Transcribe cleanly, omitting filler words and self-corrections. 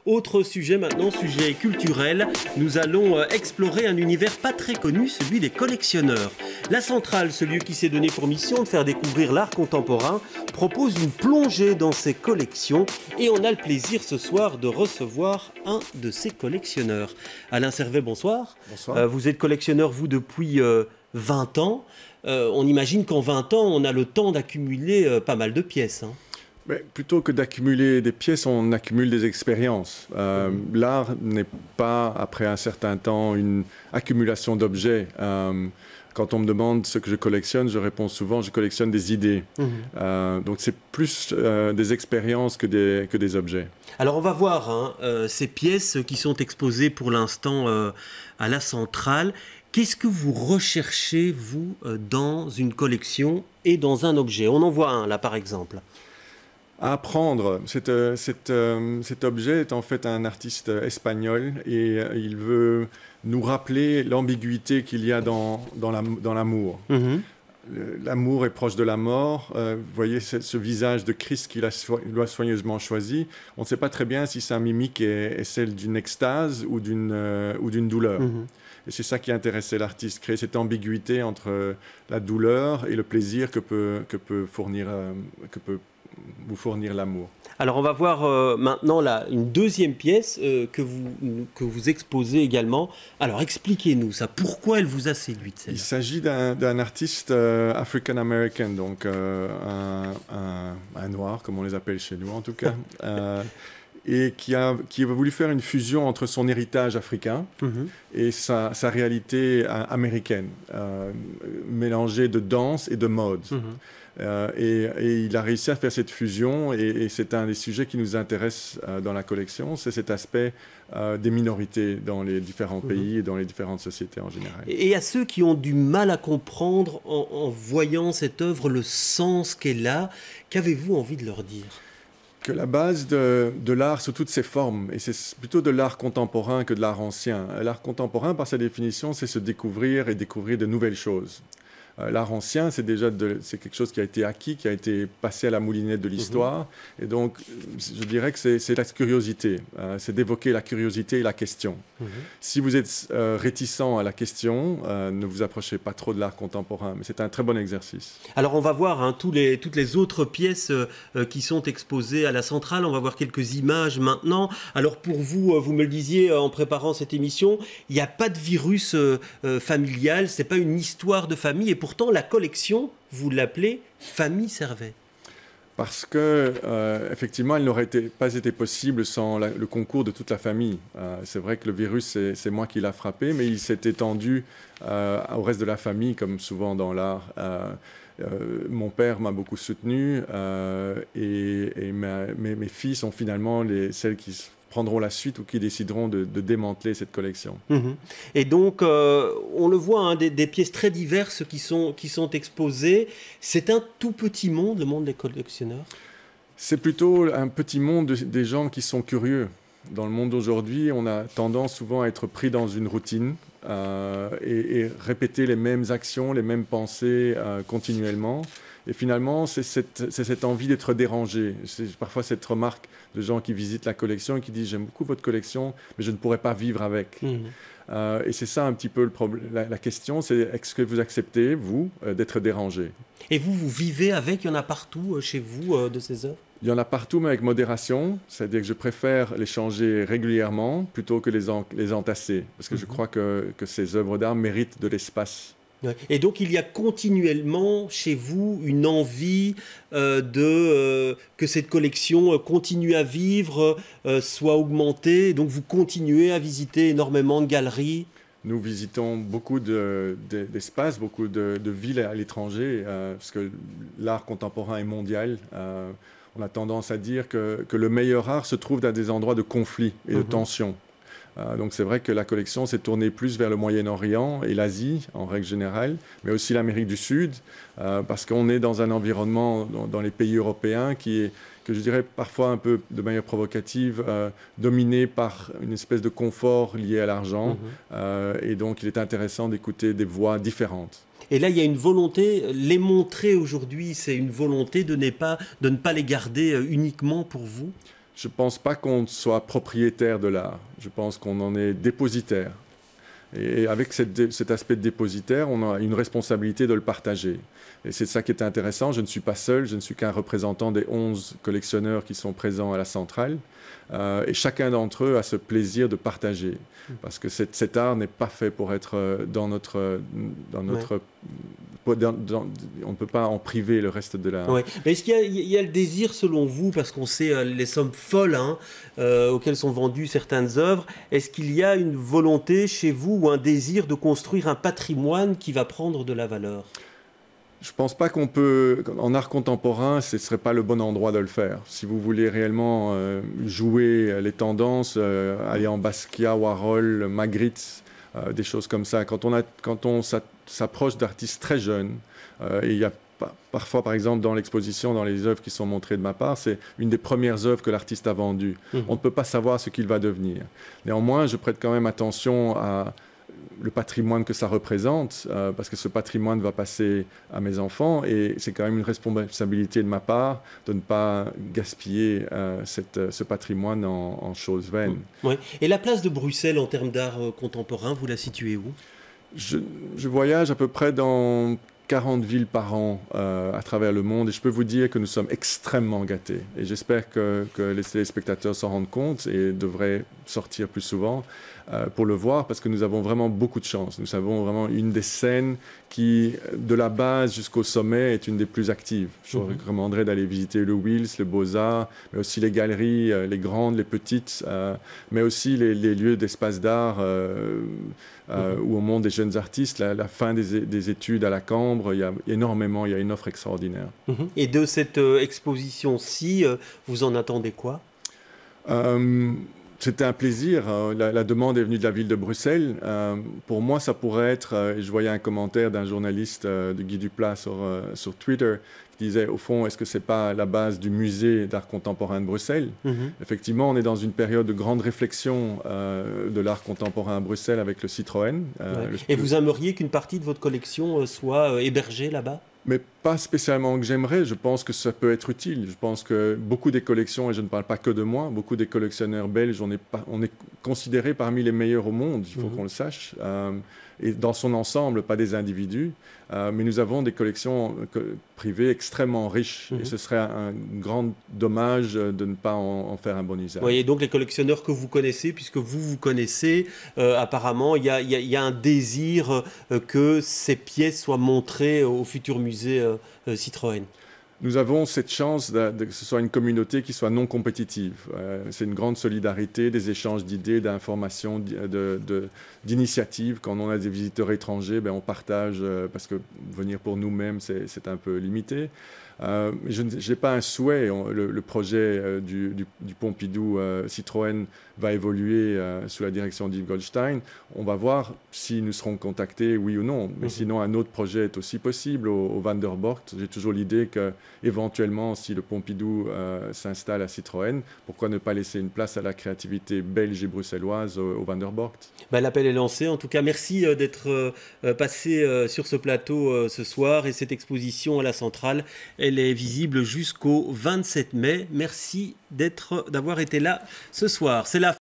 Autre sujet maintenant, sujet culturel. Nous allons explorer un univers pas très connu, celui des collectionneurs. La Centrale, ce lieu qui s'est donné pour mission de faire découvrir l'art contemporain, propose une plongée dans ses collections et on a le plaisir ce soir de recevoir un de ces collectionneurs. Alain Servet, bonsoir. Bonsoir. Vous êtes collectionneur, vous, depuis 20 ans. On imagine qu'en 20 ans, on a le temps d'accumuler pas mal de pièces. Mais plutôt que d'accumuler des pièces, on accumule des expériences. L'art n'est pas, après un certain temps, une accumulation d'objets. Quand on me demande ce que je collectionne, je réponds souvent, je collectionne des idées. Donc c'est plus des expériences que des objets. Alors on va voir ces pièces qui sont exposées pour l'instant à la Centrale. Qu'est-ce que vous recherchez, vous, dans une collection et dans un objet? On en voit un, là, par exemple. À apprendre. Cet objet est en fait un artiste espagnol et il veut nous rappeler l'ambiguïté qu'il y a dans l'amour. L'amour est proche de la mort. Vous voyez ce visage de Christ qu'il a soigneusement choisi. On ne sait pas très bien si sa mimique est celle d'une extase ou d'une douleur. Et c'est ça qui intéressait l'artiste, créer cette ambiguïté entre la douleur et le plaisir que peut vous fournir l'amour. Alors on va voir maintenant là, une deuxième pièce que vous exposez également. Alors expliquez-nous ça, pourquoi elle vous a séduite celle-là? Il s'agit d'un artiste African-American, donc un noir, comme on les appelle chez nous en tout cas, et qui a voulu faire une fusion entre son héritage africain et sa réalité américaine, mélangée de danse et de mode. Et il a réussi à faire cette fusion et c'est un des sujets qui nous intéresse dans la collection, c'est cet aspect des minorités dans les différents pays et dans les différentes sociétés en général. Et à ceux qui ont du mal à comprendre en voyant cette œuvre, le sens qu'elle a, qu'avez-vous envie de leur dire? Que la base de l'art sous toutes ses formes, et c'est plutôt de l'art contemporain que de l'art ancien. L'art contemporain, par sa définition, c'est se découvrir et découvrir de nouvelles choses. L'art ancien, c'est quelque chose qui a été acquis, qui a été passé à la moulinette de l'histoire. Et donc, je dirais que c'est la curiosité. C'est d'évoquer la curiosité et la question. Si vous êtes réticent à la question, ne vous approchez pas trop de l'art contemporain. Mais c'est un très bon exercice. Alors, on va voir toutes les autres pièces qui sont exposées à la Centrale. On va voir quelques images maintenant. Alors, pour vous, vous me le disiez en préparant cette émission, il n'y a pas de virus familial. Ce n'est pas une histoire de famille. Et pourtant, la collection, vous l'appelez Famille Servet. Parce que, effectivement, elle n'aurait pas été possible sans le concours de toute la famille. C'est vrai que le virus, c'est moi qui l'a frappé, mais il s'est étendu au reste de la famille, comme souvent dans l'art. Mon père m'a beaucoup soutenu et mes filles sont finalement celles qui prendront la suite ou qui décideront de démanteler cette collection. Et donc, on le voit, des pièces très diverses qui sont exposées. C'est un tout petit monde, le monde des collectionneurs? C'est plutôt un petit monde des gens qui sont curieux. Dans le monde d'aujourd'hui, on a tendance souvent à être pris dans une routine et répéter les mêmes actions, les mêmes pensées continuellement. Et finalement, c'est cette envie d'être dérangé. C'est parfois cette remarque de gens qui visitent la collection et qui disent « J'aime beaucoup votre collection, mais je ne pourrais pas vivre avec ». Et c'est ça un petit peu le problème. La question, c'est est-ce que vous acceptez, vous, d'être dérangé? Et vous vivez avec? Il y en a partout chez vous de ces œuvres? Il y en a partout, mais avec modération. C'est-à-dire que je préfère les changer régulièrement plutôt que les entasser. Parce que je crois que ces œuvres d'art méritent de l'espace. Et donc, il y a continuellement chez vous une envie que cette collection continue à vivre, soit augmentée. Donc, vous continuez à visiter énormément de galeries. Nous visitons beaucoup d'espaces, beaucoup de villes à l'étranger, parce que l'art contemporain est mondial. On a tendance à dire que le meilleur art se trouve dans des endroits de conflit et de tension. Donc c'est vrai que la collection s'est tournée plus vers le Moyen-Orient et l'Asie en règle générale, mais aussi l'Amérique du Sud, parce qu'on est dans un environnement dans les pays européens qui est, que je dirais parfois un peu de manière provocative, dominé par une espèce de confort lié à l'argent. Et donc il est intéressant d'écouter des voix différentes. Et là, il y a une volonté, les montrer aujourd'hui, c'est une volonté de ne pas les garder uniquement pour vous? Je ne pense pas qu'on soit propriétaire de l'art. Je pense qu'on en est dépositaire. Et avec cet aspect de dépositaire, on a une responsabilité de le partager. Et c'est ça qui est intéressant. Je ne suis pas seul, je ne suis qu'un représentant des 11 collectionneurs qui sont présents à la centrale. Et chacun d'entre eux a ce plaisir de partager. Parce que cet art n'est pas fait pour être dans notre... on ne peut pas en priver le reste de l'art. Ouais. Mais est-ce qu'il y a le désir, selon vous, parce qu'on sait les sommes folles auxquelles sont vendues certaines œuvres, est-ce qu'il y a une volonté chez vous ou un désir de construire un patrimoine qui va prendre de la valeur ? Je ne pense pas qu'on peut, en art contemporain, ce ne serait pas le bon endroit de le faire. Si vous voulez réellement jouer les tendances, aller en Basquiat, Warhol, Magritte, des choses comme ça, quand on s'approche d'artistes très jeunes, et il y a parfois, par exemple, dans l'exposition, dans les œuvres qui sont montrées de ma part, c'est une des premières œuvres que l'artiste a vendues. On ne peut pas savoir ce qu'il va devenir. Néanmoins, je prête quand même attention à le patrimoine que ça représente, parce que ce patrimoine va passer à mes enfants et c'est quand même une responsabilité de ma part de ne pas gaspiller ce patrimoine en choses vaines. Ouais. Et la place de Bruxelles en termes d'art contemporain, vous la situez où ? Je voyage à peu près dans 40 villes par an à travers le monde et je peux vous dire que nous sommes extrêmement gâtés et j'espère que les téléspectateurs s'en rendent compte et devraient sortir plus souvent pour le voir parce que nous avons vraiment beaucoup de chance. Nous avons vraiment une des scènes qui, de la base jusqu'au sommet, est une des plus actives. Je vous recommanderais d'aller visiter le Wills, le Beaux-Arts, mais aussi les galeries, les grandes, les petites, mais aussi les lieux d'espace d'art où on monte des jeunes artistes. La fin des études à la Cambre, il y a une offre extraordinaire. Et de cette exposition-ci, vous en attendez quoi ? C'était un plaisir. La demande est venue de la ville de Bruxelles. Pour moi, ça pourrait être... je voyais un commentaire d'un journaliste de Guy Duplat sur Twitter qui disait, au fond, est-ce que ce n'est pas la base du musée d'art contemporain de Bruxelles ? Effectivement, on est dans une période de grande réflexion de l'art contemporain à Bruxelles avec le Citroën. Et vous aimeriez qu'une partie de votre collection soit hébergée là-bas ? Mais pas spécialement que j'aimerais, je pense que ça peut être utile. Je pense que beaucoup des collections, et je ne parle pas que de moi, beaucoup des collectionneurs belges, on est considérés parmi les meilleurs au monde, il faut qu'on le sache, et dans son ensemble, pas des individus, mais nous avons des collections privées extrêmement riches, et ce serait un grand dommage de ne pas en faire un bon usage. Oui, et donc les collectionneurs que vous connaissez, puisque vous connaissez, apparemment, il y a un désir que ces pièces soient montrées au futur musée Citroën. Nous avons cette chance que ce soit une communauté qui soit non compétitive. C'est une grande solidarité, des échanges d'idées, d'informations, d'initiatives. Quand on a des visiteurs étrangers, on partage, parce que venir pour nous-mêmes, c'est un peu limité. Je n'ai pas un souhait. Le projet du Pompidou Citroën va évoluer sous la direction d'Yves Goldstein. On va voir si nous serons contactés, oui ou non. Mais sinon, un autre projet est aussi possible au Van der Borgt. J'ai toujours l'idée qu'éventuellement, si le Pompidou s'installe à Citroën, pourquoi ne pas laisser une place à la créativité belge et bruxelloise au Van der Borgt ? L'appel est lancé. En tout cas, merci d'être passé sur ce plateau ce soir. Et cette exposition à la Centrale, elle est visible jusqu'au 27 mai. Merci d'avoir été là ce soir. C'est la